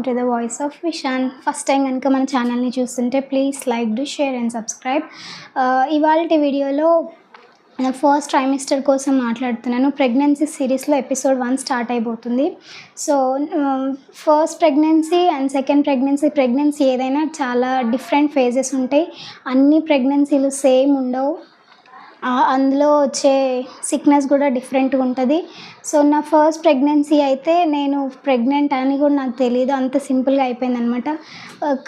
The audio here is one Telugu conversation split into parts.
టు ద వాయిస్ ఆఫ్ విశాన్. ఫస్ట్ టైం కనుక మన ఛానల్ని చూస్తుంటే please like, do, share and subscribe. ఇవాళ వీడియోలో ఫస్ట్ ట్రైమిస్టర్ కోసం మాట్లాడుతున్నాను. ప్రెగ్నెన్సీ సిరీస్లో ఎపిసోడ్ 1 స్టార్ట్ అయిపోతుంది. So first pregnancy and second pregnancy ఏదైనా చాలా డిఫరెంట్ ఫేజెస్ ఉంటాయి. అన్ని ప్రెగ్నెన్సీలు సేమ్ ఉండవు. అందులో వచ్చే సిక్నెస్ కూడా డిఫరెంట్గా ఉంటుంది. సో నా ఫస్ట్ ప్రెగ్నెన్సీ అయితే నేను ప్రెగ్నెంట్ అని కూడా నాకు తెలియదు, అంత సింపుల్గా అయిపోయింది అనమాట.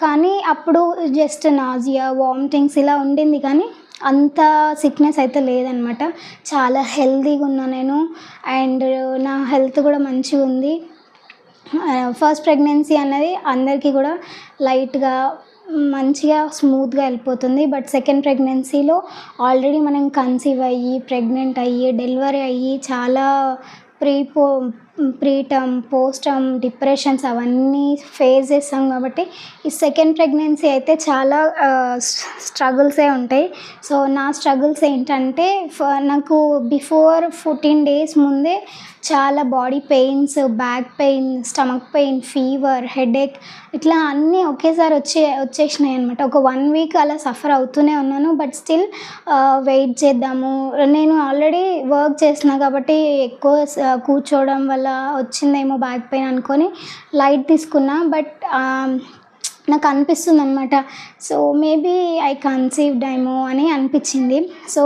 కానీ అప్పుడు జస్ట్ నాజియా, వామిటింగ్స్ ఇలా ఉండింది, కానీ అంత సిక్నెస్ అయితే లేదనమాట. చాలా హెల్తీగా ఉన్నా నేను, అండ్ నా హెల్త్ కూడా మంచిగా ఉంది. ఫస్ట్ ప్రెగ్నెన్సీ అన్నది అందరికీ కూడా లైట్గా మంచిగా స్మూత్గా వెళ్ళిపోతుంది. బట్ సెకండ్ ప్రెగ్నెన్సీలో ఆల్రెడీ మనం కన్సీవ్ అయ్యి, ప్రెగ్నెంట్ అయ్యి, డెలివరీ అయ్యి చాలా ప్రీటర్మ్, పోస్టర్మ్ డిప్రెషన్స్ అవన్నీ ఫేస్ చేస్తాం. కాబట్టి ఈ సెకండ్ ప్రెగ్నెన్సీ అయితే చాలా స్ట్రగుల్సే ఉంటాయి. సో నా స్ట్రగుల్స్ ఏంటంటే, నాకు బిఫోర్ 14 days ముందే చాలా body pains, back pain, stomach pain, fever, headache ఇట్లా అన్నీ ఒకేసారి వచ్చేసినాయి అనమాట. ఒక 1 week అలా సఫర్ అవుతూనే ఉన్నాను. బట్ స్టిల్ వెయిట్ చేద్దాము, నేను ఆల్రెడీ వర్క్ చేస్తున్నా కాబట్టి ఎక్కువ కూర్చోవడం వల్ల వచ్చిందేమో బ్యాక్ పెయిన్ అనుకొని లైట్ తీసుకున్నా. బట్ నాకు అనిపిస్తుంది అనమాట, సో మేబీ ఐ కన్సీవ్డ్ ఏమో అని అనిపించింది. సో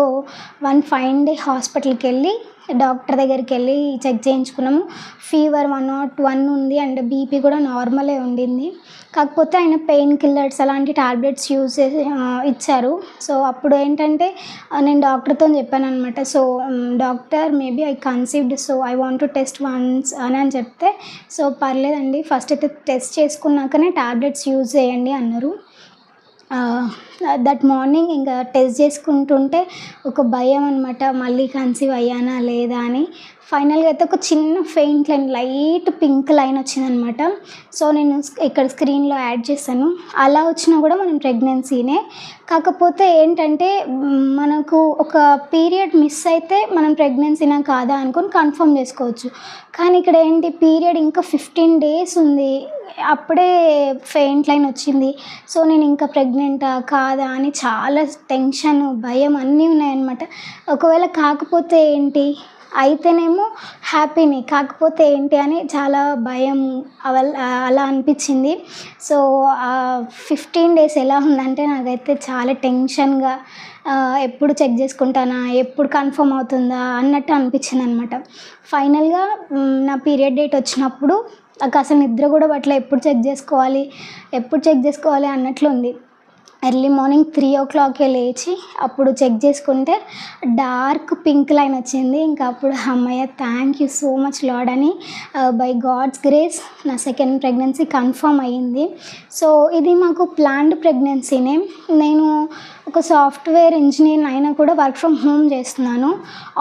1 fine day హాస్పిటల్కి వెళ్ళి డాక్టర్ దగ్గరికి వెళ్ళి చెక్ చేయించుకున్నాము. ఫీవర్ 101 ఉంది అండ్ బీపీ కూడా నార్మలే ఉండింది. కాకపోతే ఆయన పెయిన్ కిల్లర్స్ అలాంటి టాబ్లెట్స్ యూజ్ చేసి ఇచ్చారు. సో అప్పుడు ఏంటంటే నేను డాక్టర్తో చెప్పాను అనమాట, so doctor maybe I conceived, so I want to test once అని చెప్తే, సో పర్లేదండి ఫస్ట్ అయితే టెస్ట్ చేసుకున్నాకనే టాబ్లెట్స్ యూజ్ చేయండి అన్నారు. దట్ మార్నింగ్ ఇంకా టెస్ట్ చేసుకుంటుంటే ఒక భయం అనమాట, మళ్ళీ కన్సీవ్ అయ్యానా లేదా అని. ఫైనల్గా అయితే ఒక చిన్న faint line, light pink line వచ్చిందనమాట. సో నేను ఇక్కడ స్క్రీన్లో యాడ్ చేశాను. అలా వచ్చినా కూడా మనం ప్రెగ్నెన్సీనే. కాకపోతే ఏంటంటే మనకు ఒక పీరియడ్ మిస్ అయితే మనం ప్రెగ్నెన్సీనా కాదా అనుకొని కన్ఫర్మ్ చేసుకోవచ్చు. కానీ ఇక్కడ ఏంటి, పీరియడ్ ఇంకా 15 days ఉంది, అప్పుడే ఫెయింట్ లైన్ వచ్చింది. సో నేను ఇంకా ప్రెగ్నెంటా కాదా అని చాలా టెన్షన్, భయం అన్నీ ఉన్నాయన్నమాట. ఒకవేళ కాకపోతే ఏంటి, అయితేనేమో హ్యాపీని, కాకపోతే ఏంటి అని చాలా భయం అలా అనిపించింది. సో 15 days ఎలా ఉందంటే నాకైతే చాలా టెన్షన్గా, ఎప్పుడు చెక్ చేసుకుంటానా, ఎప్పుడు కన్ఫర్మ్ అవుతుందా అన్నట్టు అనిపించింది అనమాట. ఫైనల్గా నా పీరియడ్ డేట్ వచ్చినప్పుడు నాకు అసలు నిద్ర కూడా పట్ల, ఎప్పుడు చెక్ చేసుకోవాలి అన్నట్లు ఉంది. ఎర్లీ మార్నింగ్ 3 o'clock లేచి అప్పుడు చెక్ చేసుకుంటే డార్క్ పింక్ లైన్ వచ్చింది. ఇంకా అప్పుడు అమ్మయ్య, thank you so much lord అని, బై గాడ్స్ గ్రేస్ నా సెకండ్ ప్రెగ్నెన్సీ కన్ఫర్మ్ అయ్యింది. సో ఇది మాకు ప్లాన్డ్ ప్రెగ్నెన్సీనే. నేను ఒక సాఫ్ట్వేర్ ఇంజనీర్ అయినా కూడా వర్క్ ఫ్రమ్ హోమ్ చేస్తున్నాను.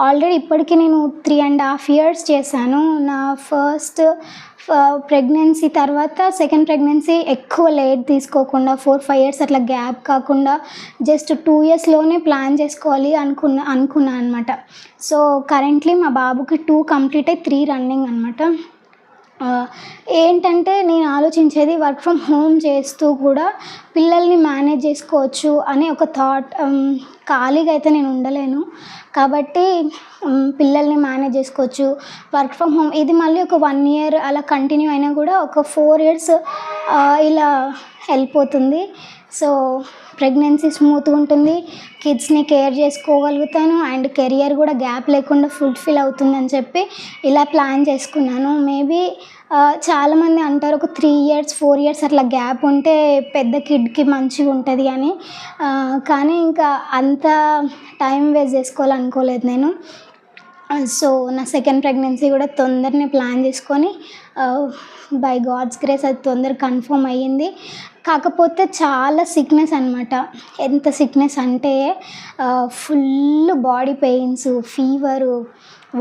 ఆల్రెడీ ఇప్పటికీ నేను 3.5 years చేశాను. నా ఫస్ట్ ప్రెగ్నెన్సీ తర్వాత సెకండ్ ప్రెగ్నెన్సీ ఎక్కువ లేట్ తీసుకోకుండా 4-5 years అట్లా గ్యాప్ కాకుండా జస్ట్ 2 yearsలోనే ప్లాన్ చేసుకోవాలి అనుకున్నాను అనమాట. సో కరెంట్లీ మా బాబుకి 2 కంప్లీట్ అయ్యి 3 రన్నింగ్ అనమాట. ఏంటంటే నేను ఆలోచించేది, వర్క్ ఫ్రమ్ హోమ్ చేస్తూ కూడా పిల్లల్ని మేనేజ్ చేసుకోవచ్చు అనే ఒక థాట్. ఖాళీగా అయితే నేను ఉండలేను కాబట్టి పిల్లల్ని మేనేజ్ చేసుకోవచ్చు, వర్క్ ఫ్రమ్ హోమ్. ఇది మళ్ళీ ఒక 1 year అలా కంటిన్యూ అయినా కూడా ఒక 4 years ఇలా వెళ్ళిపోతుంది. సో ప్రెగ్నెన్సీ స్మూత్గా ఉంటుంది, కిడ్స్ని కేర్ చేసుకోగలుగుతాను, అండ్ కెరియర్ కూడా గ్యాప్ లేకుండా ఫుల్ఫిల్ అవుతుందని చెప్పి ఇలా ప్లాన్ చేసుకున్నాను. మేబీ చాలామంది అంటారు ఒక 3 years 4 years అట్లా గ్యాప్ ఉంటే పెద్ద కిడ్కి మంచిగా ఉంటుంది అని, కానీ ఇంకా అంత టైం వేస్ట్ చేసుకోవాలనుకోలేదు నేను. సో నా సెకండ్ ప్రెగ్నెన్సీ కూడా తొందరనే ప్లాన్ చేసుకొని బై గాడ్స్ గ్రేస్ అది తొందర కన్ఫర్మ్ అయ్యింది. కాకపోతే చాలా సిక్నెస్ అనమాట. ఎంత సిక్నెస్ అంటే full body pains, fever,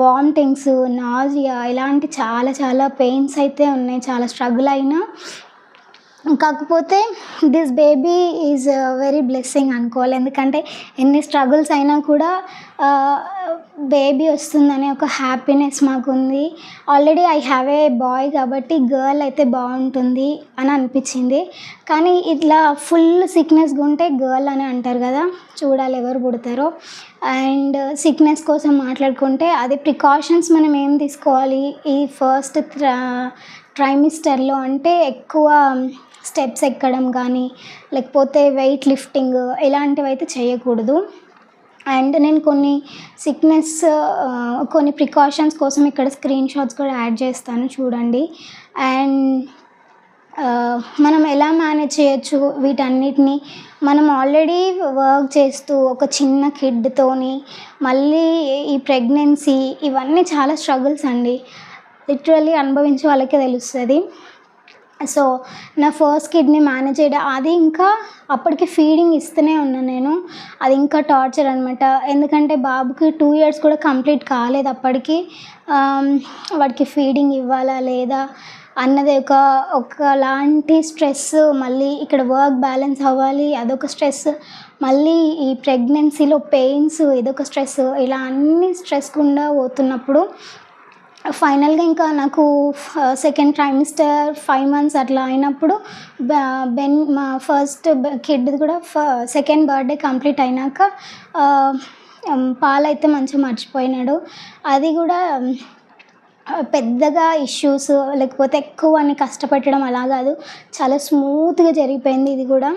vomitings, nausea ఇలాంటి చాలా పెయిన్స్ అయితే ఉన్నాయి. చాలా స్ట్రగుల్ అయినా కాకపోతే this baby is very blessing అనుకోవాలి. ఎందుకంటే ఎన్ని స్ట్రగుల్స్ అయినా కూడా బేబీ వస్తుందనే ఒక హ్యాపీనెస్ మాకుంది. Already I have a boy కాబట్టి గర్ల్ అయితే బాగుంటుంది అని అనిపించింది. కానీ ఇట్లా ఫుల్ సిక్నెస్గా ఉంటే గర్ల్ అని అంటారు కదా, చూడాలి ఎవరు పుడతారో. అండ్ సిక్నెస్ కోసం మాట్లాడుకుంటే అది ప్రికాషన్స్ మనం ఏం తీసుకోవాలి ఈ ఫస్ట్ ట్రైమిస్టర్లో అంటే ఎక్కువ స్టెప్స్ ఎక్కడం కానీ లేకపోతే వెయిట్ లిఫ్టింగ్ ఇలాంటివి అయితే చేయకూడదు. అండ్ నేను కొన్ని సిక్నెస్ కొన్ని ప్రికాషన్స్ కోసం ఇక్కడ స్క్రీన్ షాట్స్ కూడా యాడ్ చేస్తాను చూడండి. అండ్ మనం ఎలా మేనేజ్ చేయొచ్చు వీటన్నిటిని. మనం ఆల్రెడీ వర్క్ చేస్తూ ఒక చిన్న కిడ్తోని మళ్ళీ ఈ ప్రెగ్నెన్సీ ఇవన్నీ చాలా స్ట్రగుల్స్ అండి. లిటరల్లీ అనుభవించే వాళ్ళకే తెలుస్తుంది. సో నా ఫస్ట్ కిడ్ని మేనేజ్ చేయడం అది ఇంకా అప్పటికి ఫీడింగ్ ఇస్తూనే ఉన్నాను నేను. అది ఇంకా టార్చర్ అనమాట. ఎందుకంటే బాబుకి 2 years కూడా కంప్లీట్ కాలేదు అప్పటికి. వాడికి ఫీడింగ్ ఇవ్వాలా లేదా అన్నది ఒకలాంటి స్ట్రెస్. మళ్ళీ ఇక్కడ వర్క్ బ్యాలెన్స్ అవ్వాలి, అదొక స్ట్రెస్. మళ్ళీ ఈ ప్రెగ్నెన్సీలో పెయిన్స్ ఇదొక స్ట్రెస్. ఇలా అన్ని స్ట్రెస్ గుండా పోతున్నప్పుడు ఫైనల్గా ఇంకా నాకు సెకండ్ ట్రైమిస్టర్ 5 months అట్లా అయినప్పుడు మా ఫస్ట్ కిడ్ది కూడా సెకండ్ బర్త్డే కంప్లీట్ అయినాక పాలైతే మంచిగా మర్చిపోయినాడు. అది కూడా పెద్దగా ఇష్యూస్ లేకపోతే ఎక్కువ అని కష్టపెట్టడం అలా కాదు, చాలా స్మూత్గా జరిగిపోయింది ఇది కూడా.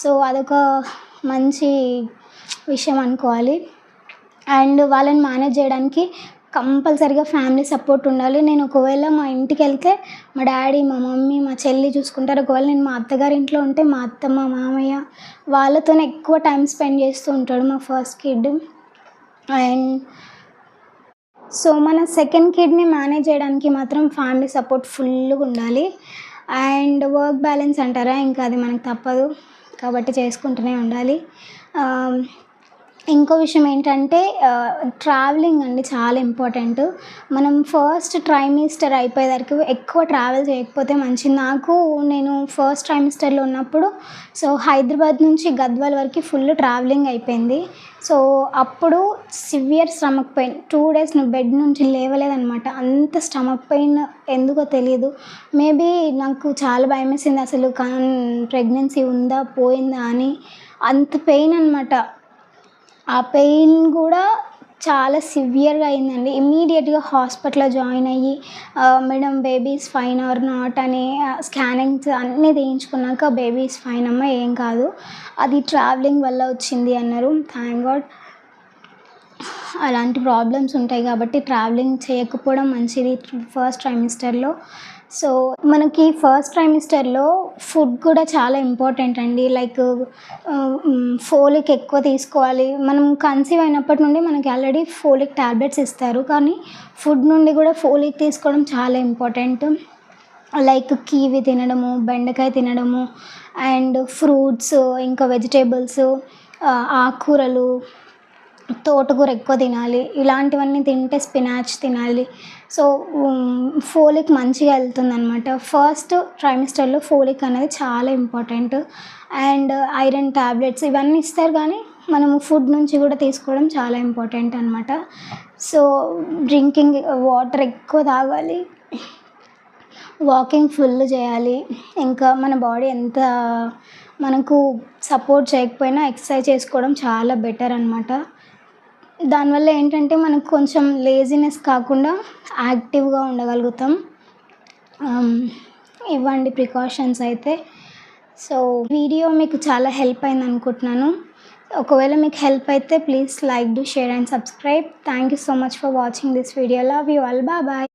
సో అదొక మంచి విషయం అనుకోవాలి. అండ్ వాళ్ళని మేనేజ్ చేయడానికి కంపల్సరీగా ఫ్యామిలీ సపోర్ట్ ఉండాలి. నేను ఒకవేళ మా ఇంటికి వెళ్తే మా డాడీ, మా మమ్మీ, మా చెల్లి చూసుకుంటారు. ఒకవేళ నేను మా అత్తగారి ఇంట్లో ఉంటే మా అత్తమ్మ, మామయ్య వాళ్ళతోనే ఎక్కువ టైం స్పెండ్ చేస్తూ ఉంటాడు మా ఫస్ట్ కిడ్. అండ్ సో మన సెకండ్ కిడ్ని మేనేజ్ చేయడానికి మాత్రం ఫ్యామిలీ సపోర్ట్ ఫుల్గా ఉండాలి. అండ్ వర్క్ బ్యాలెన్స్ అంటారా, ఇంకా అది మనకు తప్పదు కాబట్టి చేసుకుంటూనే ఉండాలి. ఇంకో విషయం ఏంటంటే ట్రావెలింగ్ అండి చాలా ఇంపార్టెంట్. మనం ఫస్ట్ ట్రైమిస్టర్ అయిపోయేసరికి ఎక్కువ ట్రావెల్ చేయకపోతే మంచిది. నేను ఫస్ట్ ట్రైమిస్టర్లో ఉన్నప్పుడు సో హైదరాబాద్ నుంచి గద్వాల్ వరకు ఫుల్ ట్రావెలింగ్ అయిపోయింది. సో అప్పుడు severe stomach pain, 2 days bed నుంచి లేవలేదనమాట. అంత స్టమక్ పెయిన్ ఎందుకో తెలియదు. మేబీ నాకు చాలా భయం వేసింది అసలు ప్రెగ్నెన్సీ ఉందా పోయిందా అని. అంత పెయిన్ అనమాట. ఆ పెయిన్ కూడా చాలా సివియర్గా అయిందండి. ఇమ్మీడియట్గా హాస్పిటల్లో జాయిన్ అయ్యి madam baby is fine or not అని స్కానింగ్స్ అన్నీ తీయించుకున్నాక బేబీ ఈజ్ ఫైన్ అమ్మ, ఏం కాదు, అది ట్రావెలింగ్ వల్ల వచ్చింది అన్నారు. Thank God. అలాంటి ప్రాబ్లమ్స్ ఉంటాయి కాబట్టి ట్రావెలింగ్ చేయకపోవడం మంచిది ఫస్ట్ ట్రైమిస్టర్లో. సో మనకి ఫస్ట్ ట్రైమిస్టర్లో ఫుడ్ కూడా చాలా ఇంపార్టెంట్ అండి. లైక్ ఫోలిక్ ఎక్కువ తీసుకోవాలి. మనం కన్సీవ్ అయినప్పటి నుండి మనకి ఆల్రెడీ ఫోలిక్ టాబ్లెట్స్ ఇస్తారు, కానీ ఫుడ్ నుండి కూడా ఫోలిక్ తీసుకోవడం చాలా ఇంపార్టెంట్. లైక్ కివి తినడము, బెండకాయ తినడము, అండ్ ఫ్రూట్స్, ఇంకా వెజిటేబుల్స్, ఆకుకూరలు, తోటకూర ఎక్కువ తినాలి. ఇలాంటివన్నీ తింటే స్పినాచ్ తినాలి. సో ఫోలిక్ మంచిగా వెళ్తుందనమాట. ఫస్ట్ ట్రైమిస్టర్లో ఫోలిక్ అనేది చాలా ఇంపార్టెంట్. అండ్ ఐరన్ టాబ్లెట్స్ ఇవన్నీ ఇస్తారు, కానీ మనము ఫుడ్ నుంచి కూడా తీసుకోవడం చాలా ఇంపార్టెంట్ అనమాట. సో డ్రింకింగ్ వాటర్ ఎక్కువ తాగాలి, వాకింగ్ ఫుల్ చేయాలి. ఇంకా మన బాడీ ఎంత మనకు సపోర్ట్ చేయకపోయినా ఎక్సర్సైజ్ చేసుకోవడం చాలా బెటర్ అనమాట. దానివల్ల ఏంటంటే మనకు కొంచెం లేజినెస్ కాకుండా యాక్టివ్గా ఉండగలుగుతాం. ఇవ్వండి ప్రికాషన్స్ అయితే. సో వీడియో మీకు చాలా హెల్ప్ అయింది అనుకుంటున్నాను. ఒకవేళ మీకు హెల్ప్ అయితే please like, do, share and subscribe. Thank you so much for watching this video. Love you all. Bye.